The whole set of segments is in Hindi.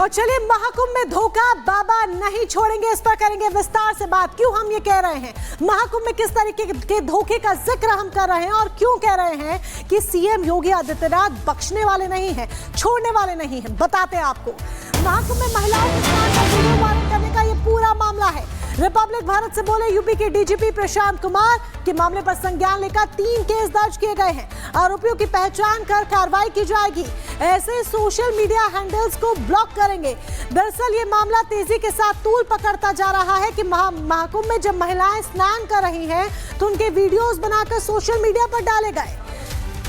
और चलिए, महाकुंभ में धोखा बाबा नहीं छोड़ेंगे, इस पर करेंगे विस्तार से बात। क्यों हम ये कह रहे हैं, महाकुंभ में किस तरीके के धोखे का जिक्र हम कर रहे हैं, और क्यों कह रहे हैं कि सीएम योगी आदित्यनाथ बख्शने वाले नहीं हैं, छोड़ने वाले नहीं हैं, बताते हैं आपको। महाकुंभ में महिलाओं के स्नान का वीडियो वायरल करने का ये पूरा मामला है। रिपब्लिक भारत से बोले यूपी के डीजीपी प्रशांत कुमार के मामले पर संज्ञान लेकर 3 केस दर्ज किए गए हैं। आरोपियों की पहचान कर कार्रवाई की जाएगी। ऐसे सोशल मीडिया हैंडल्स को ब्लॉक करेंगे। दरअसल ये मामला तेजी के साथ तूल पकड़ता जा रहा है कि महाकुंभ में जब महिलाएं स्नान कर रही हैं तो उनके वीडियोस बनाकर सोशल मीडिया पर डाले गए।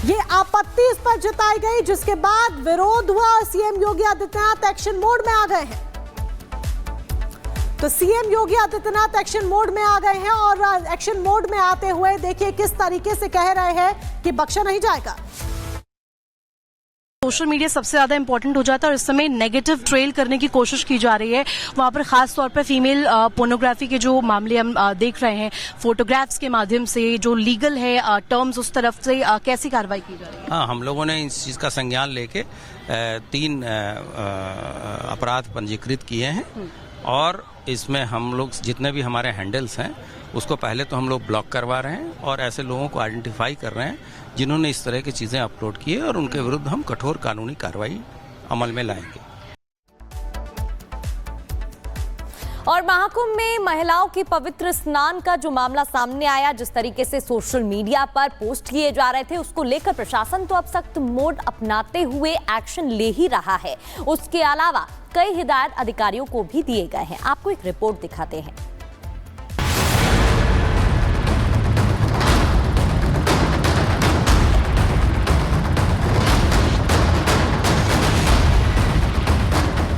ये आपत्ति इस पर जताई गई, जिसके बाद विरोध हुआ और CM Yogi Adityanath action mode में आ गए हैं। तो CM Yogi Adityanath action mode में आ गए हैं और एक्शन मोड में आते हुए देखिए किस तरीके से कह रहे हैं कि बख्शा नहीं जाएगा। सोशल मीडिया सबसे ज्यादा इंपॉर्टेंट हो जाता है और इस समय नेगेटिव ट्रेल करने की कोशिश की जा रही है। वहां पर खास तौर पर फीमेल पोर्नोग्राफी के जो मामले हम देख रहे हैं, फोटोग्राफ्स के माध्यम से जो लीगल है टर्म्स, उस तरफ से कैसी कार्रवाई की जा रही है? हाँ, हम लोगों ने इस चीज का संज्ञान लेके 3 अपराध पंजीकृत किए हैं और इसमें हम लोग जितने भी हमारे हैंडल्स हैं उसको पहले तो हम लोग ब्लॉक करवा रहे हैं और ऐसे लोगों को आइडेंटिफाई कर रहे हैं जिन्होंने इस तरह की चीजें अपलोड की है और उनके विरुद्ध हम कठोर कानूनी कार्रवाई अमल में लाएंगे। और महाकुंभ में महिलाओं के पवित्र स्नान का जो मामला सामने आया, जिस तरीके से सोशल मीडिया पर पोस्ट किए जा रहे थे, उसको लेकर प्रशासन तो अब सख्त मोड अपनाते हुए एक्शन ले ही रहा है। उसके अलावा कई हिदायत अधिकारियों को भी दिए गए हैं। आपको एक रिपोर्ट दिखाते हैं।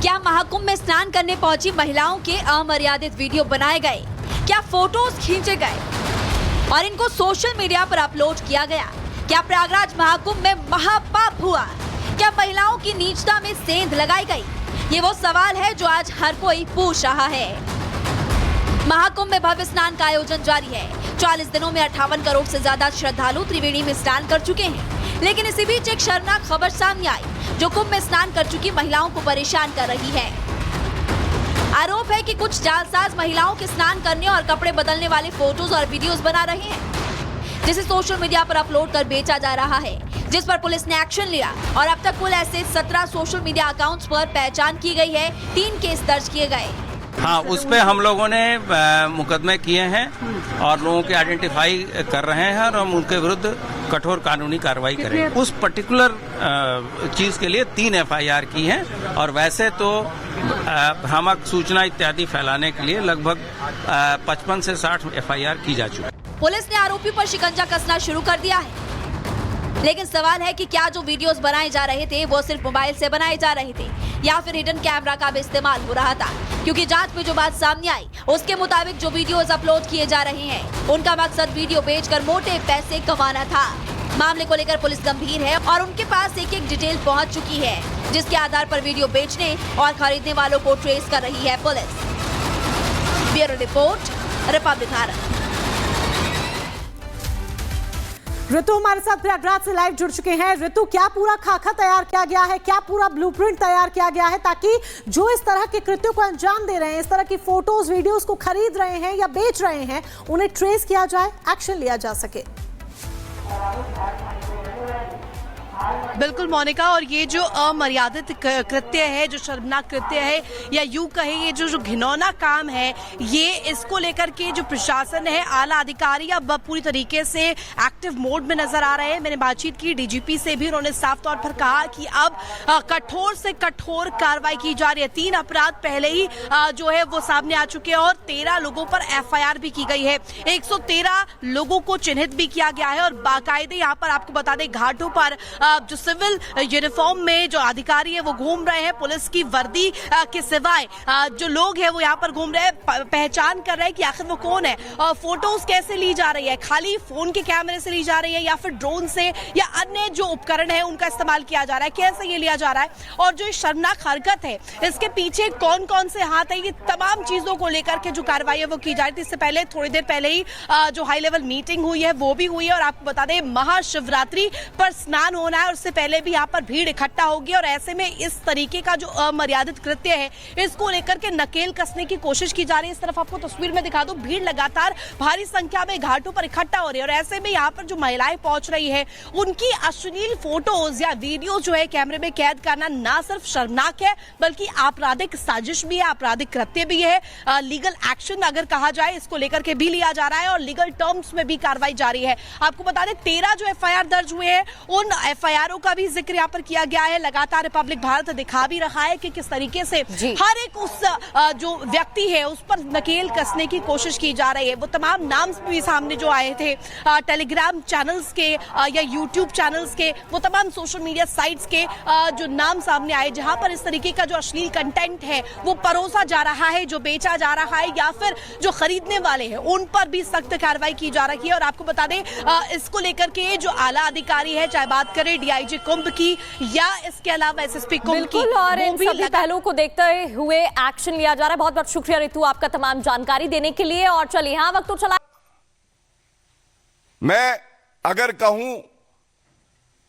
क्या महाकुंभ में स्नान करने पहुंची महिलाओं के अमर्यादित वीडियो बनाए गए? क्या फोटोज खींचे गए और इनको सोशल मीडिया पर अपलोड किया गया? क्या प्रयागराज महाकुंभ में महापाप हुआ? क्या महिलाओं की नीचता में सेंध लगाई गई? ये वो सवाल है जो आज हर कोई पूछ रहा है। महाकुंभ में भव्य स्नान का आयोजन जारी है। 40 दिनों में 58 करोड़ से ज्यादा श्रद्धालु त्रिवेणी में स्नान कर चुके हैं। लेकिन इसी बीच एक शर्मनाक खबर सामने आई जो कुंभ में स्नान कर चुकी महिलाओं को परेशान कर रही है। आरोप है कि कुछ जालसाज महिलाओं के स्नान करने और कपड़े बदलने वाले फोटोज और वीडियोस बना रहे हैं, जिसे सोशल मीडिया पर अपलोड कर बेचा जा रहा है, जिस पर पुलिस ने एक्शन लिया और अब तक कुल ऐसे 17 सोशल मीडिया अकाउंट्स पर पहचान की गई है। 3 केस दर्ज किए गए। हाँ, उस पे हम लोगों ने मुकदमे किए हैं और लोगों के आइडेंटिफाई कर रहे हैं और हम उनके विरुद्ध कठोर कानूनी कार्रवाई करेंगे। उस पर्टिकुलर चीज के लिए 3 FIR की हैं और वैसे तो भ्रामक सूचना इत्यादि फैलाने के लिए लगभग 55 से 60 FIR की जा चुकी है। पुलिस ने आरोपी पर शिकंजा कसना शुरू कर दिया है, लेकिन सवाल है कि क्या जो वीडियोस बनाए जा रहे थे वो सिर्फ मोबाइल से बनाए जा रहे थे या फिर हिडन कैमरा का भी इस्तेमाल हो रहा था, क्योंकि जांच में जो बात सामने आई उसके मुताबिक जो वीडियोस अपलोड किए जा रहे हैं उनका मकसद वीडियो बेचकर मोटे पैसे कमाना था। मामले को लेकर पुलिस गंभीर है और उनके पास एक डिटेल पहुंच चुकी है, जिसके आधार पर वीडियो बेचने और खरीदने वालों को ट्रेस कर रही है police. Bureau report, republic Bharat. Ritu हमारे साथ प्रयागराज से लाइव जुड़ चुके हैं। ऋतु, क्या पूरा खाका तैयार किया गया है, क्या पूरा ब्लूप्रिंट तैयार किया गया है ताकि जो इस तरह के कृत्यों को अंजाम दे रहे हैं, इस तरह की फोटोज वीडियोस को खरीद रहे हैं या बेच रहे हैं, उन्हें ट्रेस किया जाए, एक्शन लिया जा सके? बिल्कुल मोनिका, और ये जो अमर्यादित कृत्य है, जो शर्मनाक कृत्य है या यूं कहे ये जो घिनौना काम है, ये इसको लेकर के जो प्रशासन है, आला अधिकारी अब पूरी तरीके से एक्टिव मोड में नजर आ रहे हैं। मैंने बातचीत की डीजीपी से भी, उन्होंने साफ तौर पर कहा कि अब कठोर से कठोर कार्रवाई की जा रही है। 3 अपराध पहले ही जो है वो सामने आ चुके हैं और 13 लोगों पर FIR भी की गई है। 113 लोगों को चिन्हित भी किया गया है और बाकायदे यहाँ पर आपको बता दें घाटों पर जो सिविल यूनिफॉर्म में जो अधिकारी है वो घूम रहे हैं, पुलिस की वर्दी के सिवाय जो लोग हैं वो यहाँ पर घूम रहे हैं, पहचान कर रहे हैं कि आखिर वो कौन है। फोटोज कैसे ली जा रही है, खाली फोन के कैमरे से ली जा रही है या फिर ड्रोन से या अन्य जो उपकरण है उनका इस्तेमाल किया जा रहा है, कैसे ये लिया जा रहा है और जो शर्मनाक हरकत है इसके पीछे कौन कौन से हाथ है, ये तमाम चीजों को लेकर के जो कार्रवाई है वो की जा रही थी। इससे पहले थोड़ी देर पहले ही जो हाई लेवल मीटिंग हुई है वो भी हुई है और आपको बता दें महाशिवरात्रि पर स्नान होना बनाया और उससे पहले भी यहाँ पर भीड़ इकट्ठा होगी और ऐसे में इस तरीके का जो अमर्यादित कृत्य है इसको लेकर के नकेल कसने की कोशिश की जा रही है। इस तरफ आपको तस्वीर में दिखा दूं, भीड़ लगातार भारी संख्या में घाटों पर इकट्ठा हो रही है और ऐसे में यहाँ पर जो महिलाएं पहुंच रही है उनकी अश्लील फोटोज या वीडियो जो है कैमरे में कैद करना ना सिर्फ शर्मनाक है बल्कि आपराधिक साजिश भी है, आपराधिक कृत्य भी है। लीगल एक्शन अगर कहा जाए इसको लेकर के भी लिया जा रहा है और लीगल टर्म्स में भी कार्रवाई जारी है। आपको बता दें 13 जो एफआईआर दर्ज हुए हैं उन एफआईआरों का भी जिक्र यहाँ पर किया गया है। लगातार रिपब्लिक भारत दिखा भी रहा है कि किस तरीके से हर एक उस जो व्यक्ति है उस पर नकेल कसने की कोशिश की जा रही है। वो तमाम नाम भी सामने जो आए थे टेलीग्राम चैनल्स के या यूट्यूब चैनल्स के, वो तमाम सोशल मीडिया साइट्स के जो नाम सामने आए जहां पर इस तरीके का जो अश्लील कंटेंट है वो परोसा जा रहा है, जो बेचा जा रहा है या फिर जो खरीदने वाले हैं उन पर भी सख्त कार्रवाई की जा रही है। और आपको बता दें इसको लेकर के जो आला अधिकारी है, चाहे बात करें डीआईजी कुंभ की या इसके अलावा एसएसपी कुंभ की, और इन सभी पहलुओं को देखते हुए एक्शन लिया जा रहा है। बहुत बहुत शुक्रिया रितु आपका तमाम जानकारी देने के लिए। और चलिए हाँ वक्त तो चला, मैं अगर कहूं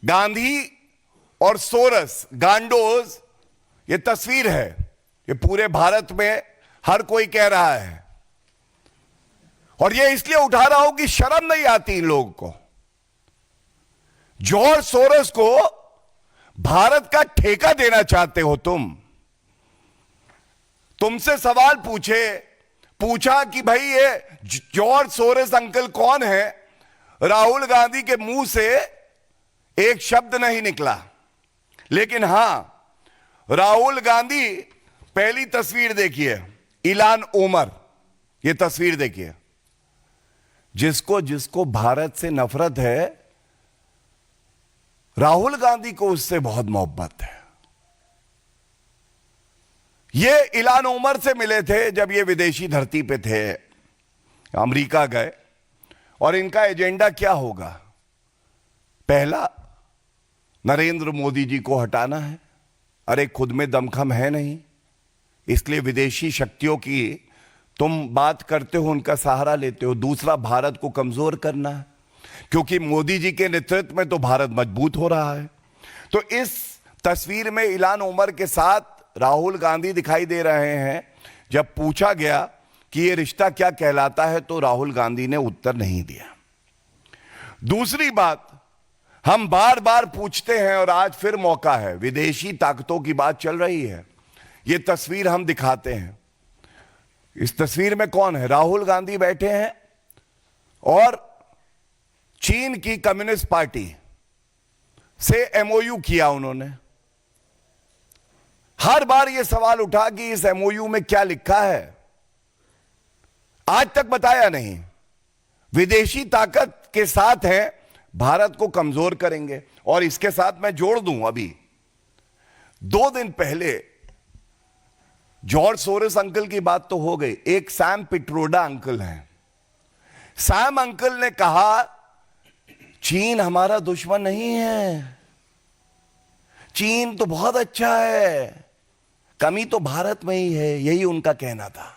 गांधी और सोरस गांडोज ये तस्वीर है, ये पूरे भारत में हर कोई कह रहा है और ये इसलिए उठा रहा हूं कि शर्म नहीं आती इन लोगों को। जॉर्ज सोरस को भारत का ठेका देना चाहते हो तुमसे सवाल पूछा कि भाई ये जॉर्ज सोरस अंकल कौन है, राहुल गांधी के मुंह से एक शब्द नहीं निकला। लेकिन हां, राहुल गांधी, पहली तस्वीर देखिए, इलान ओमर, ये तस्वीर देखिए। जिसको भारत से नफरत है, राहुल गांधी को उससे बहुत मोहब्बत है। ये इलान ओमर से मिले थे जब ये विदेशी धरती पे थे, अमेरिका गए और इनका एजेंडा क्या होगा? पहला, नरेंद्र मोदी जी को हटाना है। अरे खुद में दमखम है नहीं, इसलिए विदेशी शक्तियों की तुम बात करते हो, उनका सहारा लेते हो। दूसरा, भारत को कमजोर करना है, क्योंकि मोदी जी के नेतृत्व में तो भारत मजबूत हो रहा है। तो इस तस्वीर में इलान ओमर के साथ राहुल गांधी दिखाई दे रहे हैं। जब पूछा गया कि ये रिश्ता क्या कहलाता है तो राहुल गांधी ने उत्तर नहीं दिया। दूसरी बात, हम बार बार पूछते हैं और आज फिर मौका है, विदेशी ताकतों की बात चल रही है, ये तस्वीर हम दिखाते हैं। इस तस्वीर में कौन है? राहुल गांधी बैठे हैं और चीन की कम्युनिस्ट पार्टी से एमओयू किया उन्होंने। हर बार यह सवाल उठा कि इस एमओयू में क्या लिखा है, आज तक बताया नहीं। विदेशी ताकत के साथ है, भारत को कमजोर करेंगे। और इसके साथ मैं जोड़ दूं, अभी 2 दिन पहले जॉर्ज सोरस अंकल की बात तो हो गई, एक सैम पिट्रोडा अंकल हैं। सैम अंकल ने कहा चीन हमारा दुश्मन नहीं है, चीन तो बहुत अच्छा है, कमी तो भारत में ही है, यही उनका कहना था।